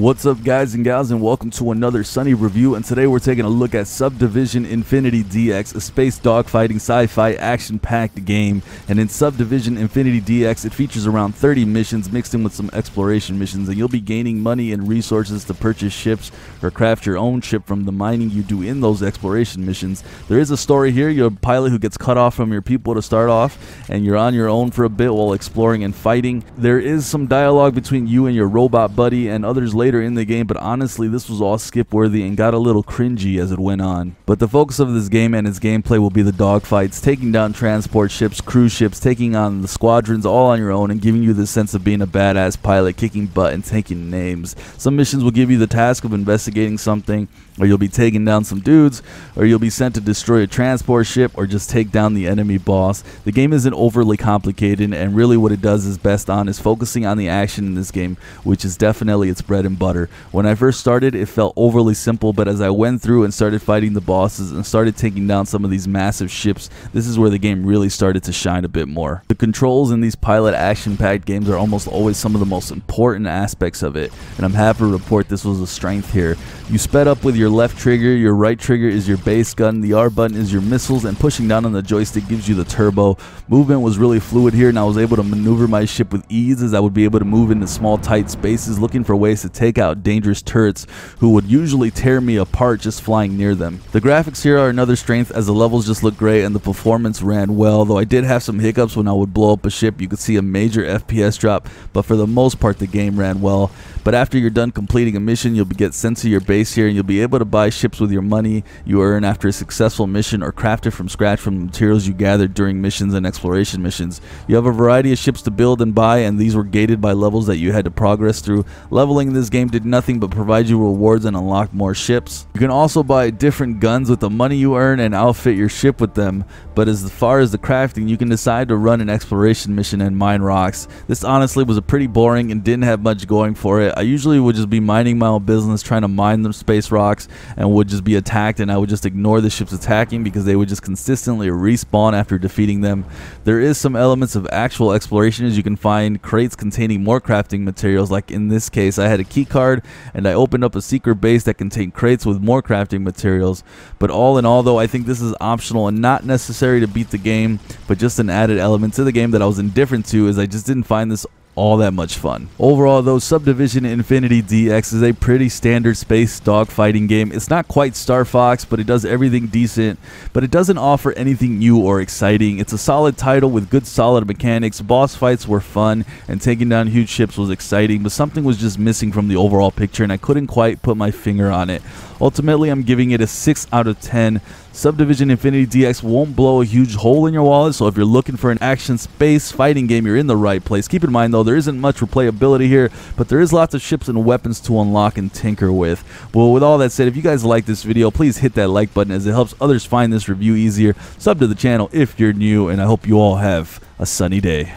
What's up, guys and gals, and welcome to another Sunny review. And today we're taking a look at Subdivision Infinity DX, a space dogfighting sci-fi action-packed game. And in Subdivision Infinity DX, it features around 30 missions mixed in with some exploration missions, and you'll be gaining money and resources to purchase ships or craft your own ship from the mining you do in those exploration missions. There is a story here. You're a pilot who gets cut off from your people to start off, and you're on your own for a bit while exploring and fighting. There is some dialogue between you and your robot buddy and others later in the game, but honestly this was all skip worthy and got a little cringy as it went on. But the focus of this game and its gameplay will be the dogfights, taking down transport ships, cruise ships, taking on the squadrons all on your own, and giving you the sense of being a badass pilot, kicking butt and taking names. Some missions will give you the task of investigating something, or you'll be taking down some dudes, or you'll be sent to destroy a transport ship, or just take down the enemy boss. The game isn't overly complicated, and really what it does is best on is focusing on the action in this game, which is definitely its bread and butter. When I first started, it felt overly simple, but as I went through and started fighting the bosses and started taking down some of these massive ships, this is where the game really started to shine a bit more. The controls in these pilot action-packed games are almost always some of the most important aspects of it, and I'm happy to report this was a strength here. You sped up with your left trigger, your right trigger is your base gun, the R button is your missiles, and pushing down on the joystick gives you the turbo. Movement was really fluid here, and I was able to maneuver my ship with ease as I would be able to move into small tight spaces looking for ways to take out dangerous turrets who would usually tear me apart just flying near them. The graphics here are another strength, as the levels just look great and the performance ran well, though I did have some hiccups when I would blow up a ship. You could see a major FPS drop, but for the most part the game ran well. But after you're done completing a mission, you'll get sent to your base here, and you'll be able to buy ships with your money you earn after a successful mission, or craft it from scratch from the materials you gathered during missions and exploration missions. You have a variety of ships to build and buy, and these were gated by levels that you had to progress through. Leveling in this game did nothing but provide you rewards and unlock more ships. You can also buy different guns with the money you earn and outfit your ship with them, but as far as the crafting, you can decide to run an exploration mission and mine rocks. This honestly was a pretty boring and didn't have much going for it. I usually would just be minding my own business trying to mine them space rocks and would just be attacked, and I would just ignore the ships attacking because they would just consistently respawn after defeating them. There is some elements of actual exploration, as you can find crates containing more crafting materials. Like in this case, I had a key card and I opened up a secret base that contained crates with more crafting materials. But all in all though, I think this is optional and not necessary to beat the game, but just an added element to the game that I was indifferent to, as I just didn't find this all that much fun. Overall though, Subdivision Infinity DX is a pretty standard space dogfighting game. It's not quite Star Fox, but it does everything decent, but it doesn't offer anything new or exciting. It's a solid title with good solid mechanics. Boss fights were fun, and taking down huge ships was exciting, but something was just missing from the overall picture, and I couldn't quite put my finger on it. Ultimately, I'm giving it a 6 out of 10. Subdivision Infinity DX won't blow a huge hole in your wallet, so if you're looking for an action space fighting game, you're in the right place. Keep in mind though, there isn't much replayability here, but there is lots of ships and weapons to unlock and tinker with. Well, with all that said, if you guys like this video, please hit that like button, as it helps others find this review easier. Sub to the channel if you're new, and I hope you all have a sunny day.